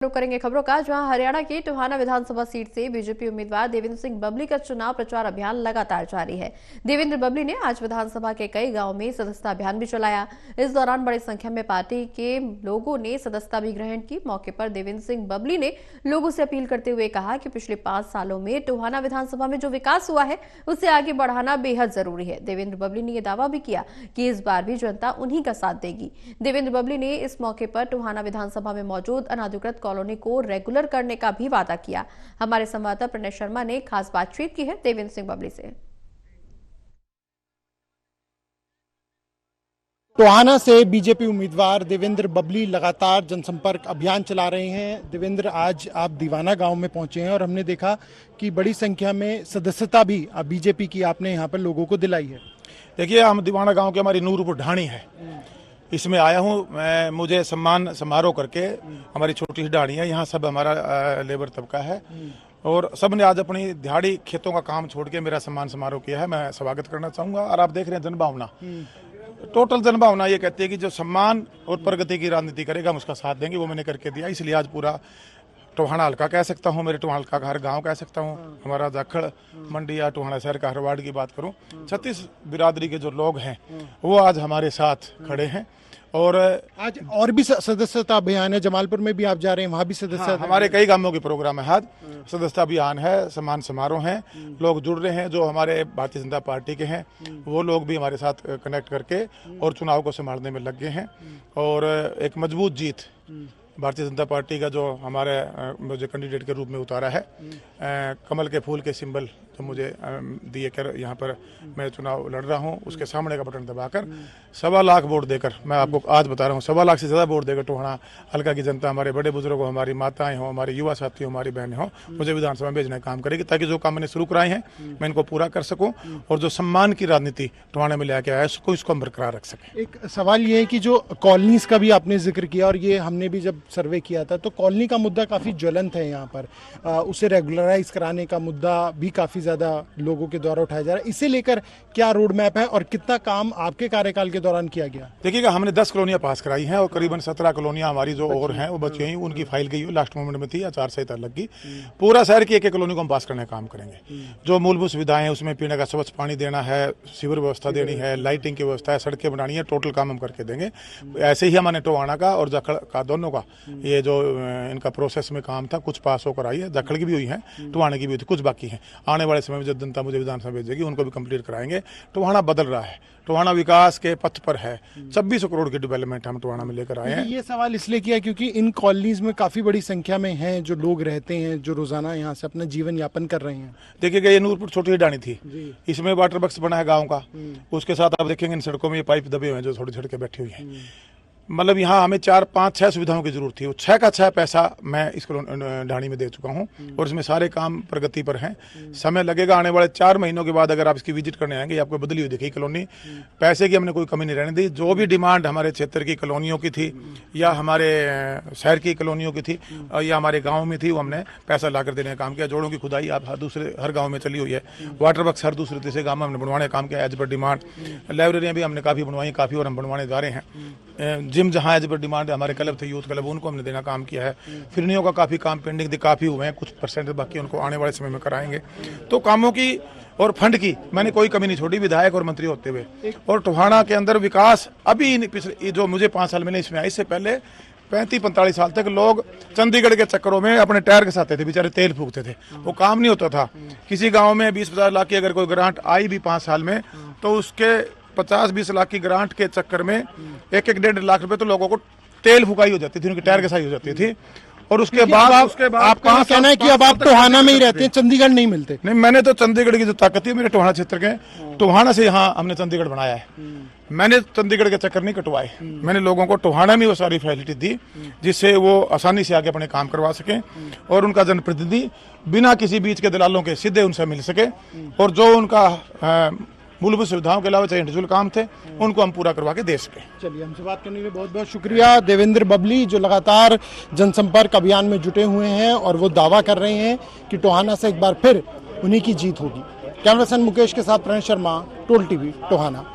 शुरू करेंगे खबरों का, जहां हरियाणा की टोहाना विधानसभा सीट से बीजेपी उम्मीदवार देवेंद्र सिंह बबली का चुनाव प्रचार अभियान लगातार जारी है। देवेंद्र बबली ने आज विधानसभा के कई गांवों में सदस्यता अभियान भी चलाया। इस दौरान बड़ी संख्या में पार्टी के लोगों ने सदस्यता भी ग्रहण की। मौके पर देवेंद्र सिंह बबली ने लोगों से अपील करते हुए कहा कि पिछले 5 सालों में टोहाना विधानसभा में जो विकास हुआ है उसे आगे बढ़ाना बेहद जरूरी है। देवेंद्र बबली ने यह दावा भी किया कि इस बार भी जनता उन्हीं का साथ देगी। देवेंद्र बबली ने इस मौके पर टोहाना विधानसभा में मौजूद अनाधिकृत कॉलोनी को रेगुलर करने का भी वादा किया। हमारे संवाददाता प्रणय शर्मा ने खास बातचीत की है देवेंद्र सिंह बबली से। टोहाना से बीजेपी उम्मीदवार देवेंद्र बबली लगातार जनसंपर्क अभियान चला रहे हैं। देवेंद्र, आज आप दीवाना गांव में पहुंचे हैं और हमने देखा कि बड़ी संख्या में सदस्यता भी बीजेपी की आपने यहां पर लोगों को दिलाई है। देखिए, हम दीवाना गांव की हमारी नूरपुर ढाणी है, इसमें आया हूँ मैं। मुझे सम्मान समारोह करके, हमारी छोटी सी ढाणी है, यहाँ सब हमारा लेबर तबका है और सब ने आज अपनी दिहाड़ी खेतों का काम छोड़ के मेरा सम्मान समारोह किया है। मैं स्वागत करना चाहूँगा। और आप देख रहे हैं जनभावना, टोटल जनभावना ये कहती है कि जो सम्मान और प्रगति की राजनीति करेगा हम उसका साथ देंगे। वो मैंने करके दिया, इसलिए आज पूरा टोहाना हल्का कह सकता हूँ, मेरे टोहाना हल्का का हर गाँव कह सकता हूँ, हमारा जाखड़ मंडी या टोहाना शहर का हर वार्ड की बात करूँ, 36 बिरादरी के जो लोग हैं वो आज हमारे साथ खड़े हैं। और आज और भी सदस्यता अभियान है, जमालपुर में भी आप जा रहे हैं, वहाँ भी सदस्यता। हमारे कई गांवों के प्रोग्राम है, आज सदस्यता अभियान है, सम्मान समारोह है, लोग जुड़ रहे हैं जो हमारे भारतीय जनता पार्टी के हैं, वो लोग भी हमारे साथ कनेक्ट करके और चुनाव को संभालने में लग गए हैं। और एक मजबूत जीत भारतीय जनता पार्टी का जो हमारे मुझे कैंडिडेट के रूप में उतारा है, कमल के फूल के सिंबल जो मुझे दिए कर यहाँ पर मैं चुनाव लड़ रहा हूँ, उसके सामने का बटन दबाकर 1.25 लाख वोट देकर, मैं आपको आज बता रहा हूँ 1.25 लाख से ज़्यादा वोट देकर टोहाना हल्का की जनता, हमारे बड़े बुजुर्ग हो, हमारी माताएं हो, हमारे युवा साथी हो, हमारी बहनें हो, मुझे विधानसभा में भेजने का काम करेगी ताकि जो काम मैंने शुरू कराए हैं मैं इनको पूरा कर सकूँ और जो सम्मान की राजनीति टोहाना में लेके आया है इसको हम बरकरार रख सकें। एक सवाल ये है कि जो कॉलोनीज का भी आपने जिक्र किया और ये हमने भी जब सर्वे किया था तो कॉलोनी का मुद्दा काफी ज्वलंत है यहाँ पर, उसे रेगुलराइज कराने का मुद्दा भी काफी ज्यादा लोगों के द्वारा उठाया जा रहा है। इसे लेकर क्या रोड मैप है और कितना काम आपके कार्यकाल के दौरान किया गया? देखिएगा, हमने 10 कॉलोनियां पास कराई हैं और करीबन 17 कॉलोनियां हमारी जो और हैं वो बची हुई, उनकी फाइल गई हुई, लास्ट मोमेंट में थी, आचार संहिता लग गई। पूरा शहर की एक कॉलोनी को हम पास करने का काम करेंगे। जो मूलभूत सुविधाएं हैं उसमें पीने का स्वच्छ पानी देना है, सीवर व्यवस्था देनी है, लाइटिंग की व्यवस्था है, सड़कें बनानी है, टोटल काम हम करके देंगे। ऐसे ही हमने टोहाना का और जाखड़ का दोनों का ये जो इनका प्रोसेस में काम था, कुछ पास होकर आई है, जाखड़ की भी हुई है, टोहाना की भी हुई थी, कुछ बाकी है। आने वाले समय में जब जनता मुझे विधानसभा भेजेगी उनको भी कंप्लीट कराएंगे। टोहाना बदल रहा है, टोहाना विकास के पथ पर है। 2600 करोड़ की डेवलपमेंट हम टोहाना में लेकर आए हैं। ये सवाल इसलिए किया क्योंकि इन कॉलोनीज में काफी बड़ी संख्या में हैं जो लोग रहते हैं, जो रोजाना यहाँ से अपना जीवन यापन कर रहे हैं। देखिएगा, ये नूरपुर छोटी ढाणी थी, इसमें वाटर बक्स बना है गाँव का, उसके साथ आप देखेंगे इन सड़कों में ये पाइप दबे हुए हैं जो थोड़ी सड़कें बैठी हुई है। मतलब यहाँ हमें 4, 5, 6 सुविधाओं की जरूरत थी, वो 6 का 6 पैसा मैं इस ढाणी में दे चुका हूँ और इसमें सारे काम प्रगति पर हैं। समय लगेगा, आने वाले 4 महीनों के बाद अगर आप इसकी विजिट करने आएंगे आपको बदली हुई दिखेगी कॉलोनी। पैसे की हमने कोई कमी नहीं रहने दी। जो भी डिमांड हमारे क्षेत्र की कॉलोनियों की थी या हमारे शहर की कॉलोनियों की थी या हमारे गाँव में थी, वो हमने पैसा ला कर देने का काम किया। जोड़ों की खुदाई आप हर गाँव में चली हुई है, वाटर बक्स हर दूसरे तीसरे गाँव में हमने बनवाने का काम किया एज पर डिमांड। लाइब्रेरियाँ भी हमने काफ़ी बनवाई, काफ़ी और हम बनवाने जा रहे हैं। जिम जहाँ एज पर डिमांड हमारे क्लब थे, यूथ क्लब, उनको हमने देना काम किया है। फिरनियों का काफ़ी काम पेंडिंग काफ़ी हुए हैं, कुछ परसेंट बाकी उनको आने वाले समय में कराएंगे। तो कामों की और फंड की मैंने कोई कमी नहीं छोड़ी विधायक और मंत्री होते हुए। और टोहाना के अंदर विकास अभी पिछले जो मुझे 5 साल मिले इसमें, इससे पहले 35-45 साल तक लोग चंडीगढ़ के चक्करों में अपने टायर के साथ थे, बेचारे तेल फूकते थे, वो काम नहीं होता था। किसी गाँव में 20-50 लाख की अगर कोई ग्रांट आई भी 5 साल में तो उसके 50-20 लाख की ग्रांट के चक्कर में 1-1.5 लाख रुपए तो लोगों को तेल फुकाई हो जाती थी, उनकी टायर के साथ हो जाती थी। और उसके बाद आपका कहना है कि अब आप टोहाना में ही रहते हैं, चंडीगढ़ नहीं मिलते? नहीं, मैंने तो चंडीगढ़ की जो ताकत है मेरे टोहाना क्षेत्र के, टोहाना से यहाँ हमने चंडीगढ़ बनाया है। मैंने चंडीगढ़ के चक्कर नहीं कटवाए, मैंने लोगों को टोहाना में वो सारी फैसिलिटी दी जिससे वो आसानी से आगे अपने काम करवा सके और उनका जनप्रतिनिधि बिना किसी बीच के दलालों के सीधे उनसे मिल सके और जो उनका मूलभूत सुविधाओं के अलावा चाहे इंडिविजुअल काम थे उनको हम पूरा करवा के दे सके। चलिए, हमसे बात करने के लिए बहुत बहुत शुक्रिया। देवेंद्र बबली जो लगातार जनसंपर्क अभियान में जुटे हुए हैं और वो दावा कर रहे हैं कि टोहाना से एक बार फिर उन्हीं की जीत होगी। कैमरा पर्सन मुकेश के साथ प्रणय शर्मा, टोल टीवी, टोहाना।